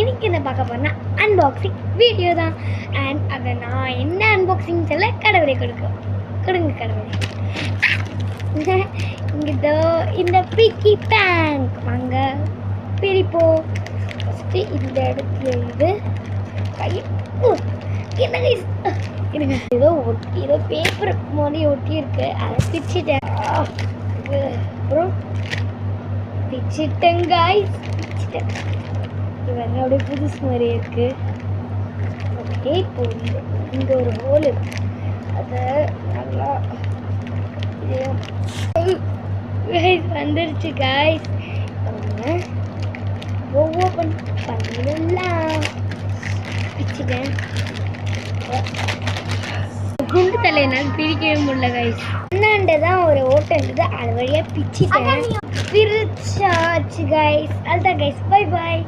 இன்னைக்கு என்ன பார்க்க போறேன்னா அன்பாக்சிங் வீடியோ தான். அண்ட் அதை நான் என்ன அன்பாக்சிங் சொல்ல கடவுளை கொடுங்க கடவுளை. இங்கே இந்த பிக்கி பேங்க் வாங்க பிரிப்போம். ஃபஸ்ட்டு இந்த இடத்துல இருந்து என்ன ஏதோ பேப்பர் மாதிரி ஒட்டி இருக்கு, அதை பிச்சுட்டேன். அப்புறம் பிச்சுட்டேன் காய்ஸ், பிச்சுட்டேன். இவங்க அப்படியே புதுசு மாதிரி இருக்கு. ஓகே, இப்போ இங்கே ஒரு ஹோல் இருக்கு, அதை நல்லா வந்துருச்சு காய்ஸ். ஓப்பன் பண்ணிடலாம். பிச்சுட்டேன். குண்டு தலையினால் பிரிக்கவே முடியல காய்ஸ். அண்ணாண்ட தான் ஒரு ஓட்டம் இருந்தது, அது வழியாக பிச்சுட்டேன். பிரிச்சாச்சு காய்ஸ். அதுதான் காய்ஸ், பை பாய்.